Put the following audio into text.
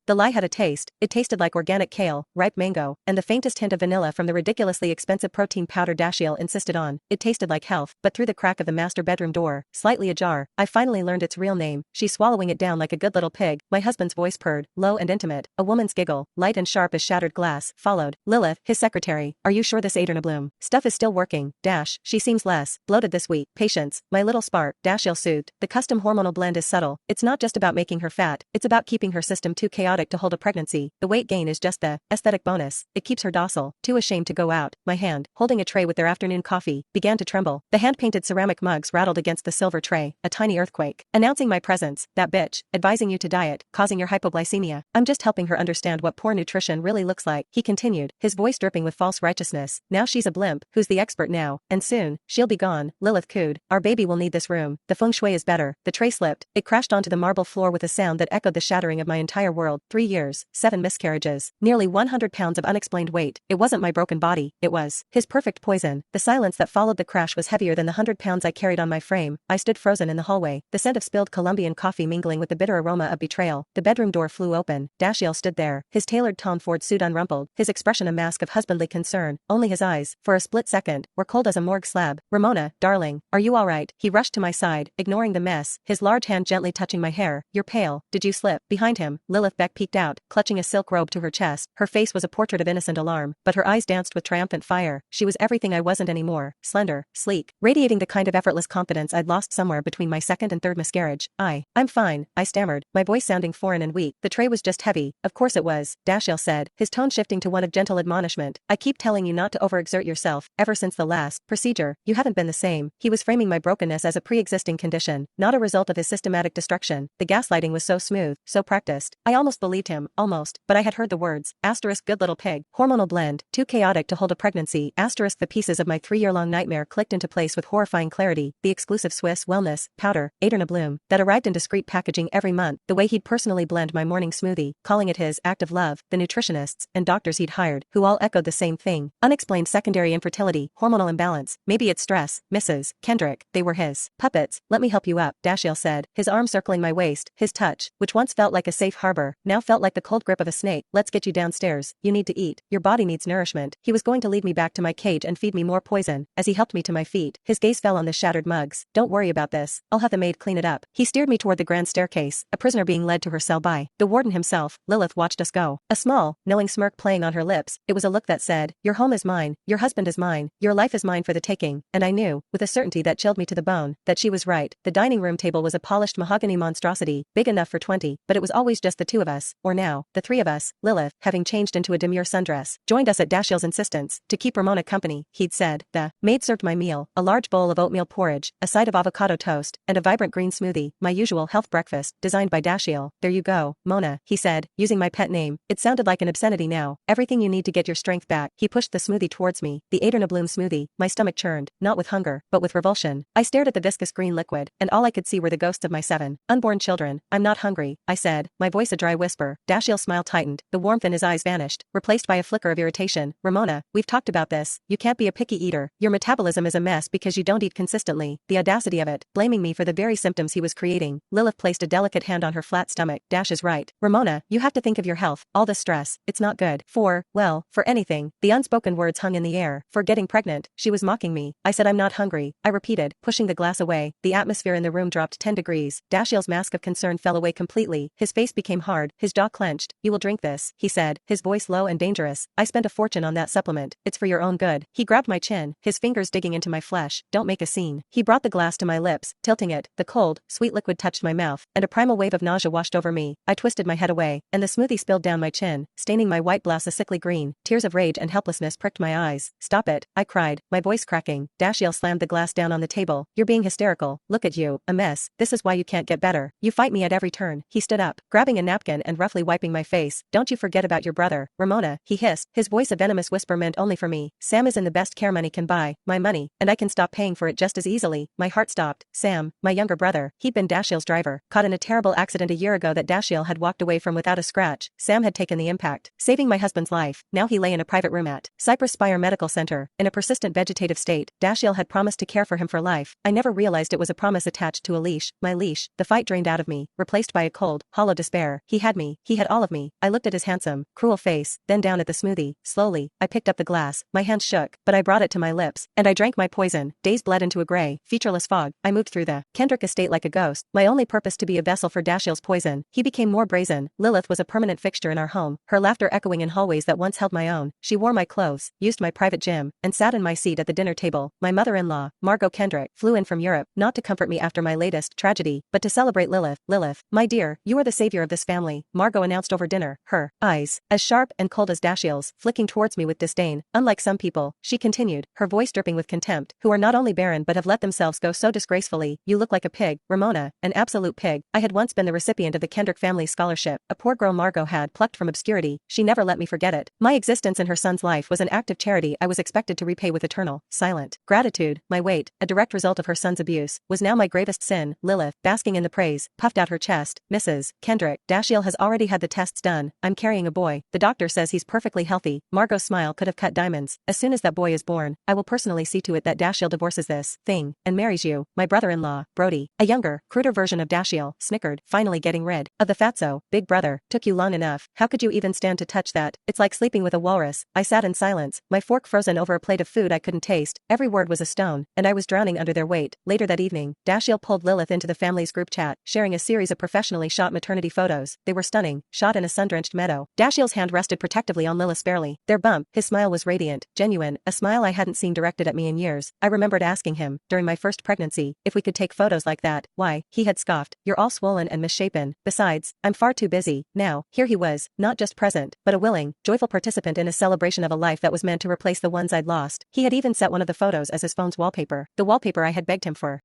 The lie had a taste. It tasted like organic kale, ripe mango, and the faintest hint of vanilla from the ridiculously expensive protein powder Dashiell insisted on. It tasted like health, but through the crack of the master bedroom door, slightly ajar, I finally learned its real name. She's swallowing it down like a good little pig. My husband's voice purred, low and intimate. A woman's giggle, light and sharp as shattered glass, followed. Lilith, his secretary, are you sure this Bloom stuff is still working? Dash, she seems less bloated this week. Patience, my little spark, Dashiell soothed. The custom hormonal blend is subtle. It's not just about making her fat, it's about keeping her system too chaotic to hold a pregnancy. The weight gain is just the aesthetic bonus. It keeps her docile, too ashamed to go out. My hand, holding a tray with their afternoon coffee, began to tremble. The hand-painted ceramic mugs rattled against the silver tray, a tiny earthquake. Announcing my presence, that bitch, advising you to diet, causing your hypoglycemia. I'm just helping her understand what poor nutrition really looks like, he continued, his voice dripping with false righteousness. Now she's a blimp, who's the expert now? And soon, she'll be gone. Lilith cooed, our baby will need this room. The feng shui is better. The tray slipped. It crashed onto the marble floor with a sound that echoed the shattering of my entire world. 3 years, 7 miscarriages, nearly 100 pounds of unexplained weight. It wasn't my broken body, it was his perfect poison. The silence that followed the crash was heavier than the 100 pounds I carried on my frame. I stood frozen in the hallway, the scent of spilled Colombian coffee mingling with the bitter aroma of betrayal. The bedroom door flew open. Dashiell stood there, his tailored Tom Ford suit unrumpled, his expression a mask of husbandly concern. Only his eyes, for a split second, were cold as a morgue slab. Ramona, darling, are you all right? He rushed to my side, ignoring the mess, his large hand gently touching my hair. You're pale. Did you slip? Behind him, Lilith Beck peeked out, clutching a silk robe to her chest. Her face was a portrait of innocent alarm, but her eyes danced with triumphant fire. She was everything I wasn't anymore, slender, sleek, radiating the kind of effortless confidence I'd lost somewhere between my second and third miscarriage. I'm fine, I stammered, my voice sounding foreign and weak. The tray was just heavy. Of course it was, Dashiell said, his tone shifting to one of gentle admonishment. I keep telling you not to overexert yourself. Ever since the last procedure, you haven't been the same. He was framing my brokenness as a pre-existing condition, not a result of his systematic destruction. The gaslighting was so smooth, so practiced. I almost believed him, almost, but I had heard the words, asterisk good little pig, hormonal blend, too chaotic to hold a pregnancy, asterisk the pieces of my 3-year-long nightmare clicked into place with horrifying clarity, the exclusive Swiss wellness powder, Bloom, that arrived in discreet packaging every month, the way he'd personally blend my morning smoothie, calling it his act of love, the nutritionists and doctors he'd hired, who all echoed the same thing, unexplained secondary infertility, hormonal imbalance, maybe it's stress, Mrs. Kendrick, they were his puppets. Let me help you up, Dashiell said, his arm circling my waist, his touch, which once felt like a safe harbor, now felt like the cold grip of a snake. Let's get you downstairs, you need to eat, your body needs nourishment. He was going to lead me back to my cage and feed me more poison. As he helped me to my feet, his gaze fell on the shattered mugs. Don't worry about this, I'll have the maid clean it up. He steered me toward the grand staircase, a prisoner being led to her cell by the warden himself. Lilith watched us go, a small, knowing smirk playing on her lips. It was a look that said, your home is mine, your husband is mine, your life is mine for the taking. And I knew, with a certainty that chilled me to the bone, that she was right. The dining room table was a polished mahogany monstrosity, big enough for 20, but it was always just the two of us, or now, the three of us. Lilith, having changed into a demure sundress, joined us at Dashiell's insistence, to keep Ramona company, he'd said. The maid served my meal, a large bowl of oatmeal porridge, a side of avocado toast, and a vibrant green smoothie, my usual health breakfast, designed by Dashiell. There you go, Mona, he said, using my pet name. It sounded like an obscenity now. Everything you need to get your strength back. He pushed the smoothie towards me, the Bloom smoothie. My stomach churned, not with hunger, but with revulsion. I stared at the viscous green liquid, and all I could see were the ghosts of my 7 unborn children. I'm not hungry, I said, my voice a dry whisper. Dashiell's smile tightened, the warmth in his eyes vanished, replaced by a flicker of irritation. Ramona, we've talked about this. You can't be a picky eater. Your metabolism is a mess because you don't eat consistently. The audacity of it, blaming me for the very symptoms he was creating. Lilith placed a delicate hand on her flat stomach. Dash is right. Ramona, you have to think of your health. All this stress, it's not good. For anything. The unspoken words hung in the air. For getting pregnant. She was mocking me. I said I'm not hungry, I repeated, pushing the glass away. The atmosphere in the room dropped 10 degrees. Dashiell's mask of concern fell away completely. His face became hard, his jaw clenched. You will drink this, he said, his voice low and dangerous. I spent a fortune on that supplement. It's for your own good. He grabbed my chin, his fingers digging into my flesh. Don't make a scene. He brought the glass to my lips, tilting it. The cold, sweet liquid touched my mouth, and a primal wave of nausea washed over me. I twisted my head away, and the smoothie spilled down my chin, staining my white blouse a sickly green. Tears of rage and helplessness pricked my eyes. Stop it, I cried, my voice cracking. Dashiell slammed the glass down on the table. You're being hysterical. Look at you, a mess. This is why you can't get better. You fight me at every turn. He stood up, grabbing a napkin and roughly wiping my face. Don't you forget about your brother, Ramona, he hissed, his voice a venomous whisper meant only for me. Sam is in the best care money can buy, my money, and I can stop paying for it just as easily. My heart stopped. Sam, my younger brother, he'd been Dashiell's driver, caught in a terrible accident a year ago that Dashiell had walked away from without a scratch. Sam had taken the impact, saving my husband's life. Now he lay in a private room at Cypress Spire Medical Center, in a persistent vegetative state. Dashiell had promised to care for him for life. I never realized it was a promise attached to a leash. My leash, the fight drained out of me, replaced by a cold, hollow despair. He had had me, he had all of me. I looked at his handsome, cruel face, then down at the smoothie. Slowly, I picked up the glass, my hands shook, but I brought it to my lips, and I drank my poison. Days bled into a gray, featureless fog. I moved through the Kendrick estate like a ghost, my only purpose to be a vessel for Dashiell's poison. He became more brazen. Lilith was a permanent fixture in our home, her laughter echoing in hallways that once held my own. She wore my clothes, used my private gym, and sat in my seat at the dinner table. My mother-in-law, Margot Kendrick, flew in from Europe, not to comfort me after my latest tragedy, but to celebrate Lilith. Lilith, my dear, you are the savior of this family, Margot announced over dinner, her eyes, as sharp and cold as Dashiell's, flicking towards me with disdain. Unlike some people, she continued, her voice dripping with contempt, who are not only barren but have let themselves go so disgracefully. You look like a pig, Ramona, an absolute pig. I had once been the recipient of the Kendrick family scholarship, a poor girl Margot had plucked from obscurity. She never let me forget it. My existence in her son's life was an act of charity I was expected to repay with eternal, silent gratitude. My weight, a direct result of her son's abuse, was now my gravest sin. Lilith, basking in the praise, puffed out her chest. Mrs. Kendrick, Dashiell has already had the tests done. I'm carrying a boy. The doctor says he's perfectly healthy. Margot's smile could have cut diamonds. As soon as that boy is born, I will personally see to it that Dashiell divorces this thing and marries you. My brother-in-law, Brody, a younger, cruder version of Dashiell, snickered, finally getting rid of the fatso. Big brother, took you long enough. How could you even stand to touch that? It's like sleeping with a walrus. I sat in silence, my fork frozen over a plate of food I couldn't taste. Every word was a stone, and I was drowning under their weight. Later that evening, Dashiell pulled Lilith into the family's group chat, sharing a series of professionally shot maternity photos. They were stunning, shot in a sun-drenched meadow. Dashiell's hand rested protectively on Lilith's belly. Their bump, his smile was radiant, genuine, a smile I hadn't seen directed at me in years. I remembered asking him, during my first pregnancy, if we could take photos like that. Why, he had scoffed, you're all swollen and misshapen. Besides, I'm far too busy. Now, here he was, not just present, but a willing, joyful participant in a celebration of a life that was meant to replace the ones I'd lost. He had even set one of the photos as his phone's wallpaper, the wallpaper I had begged him for.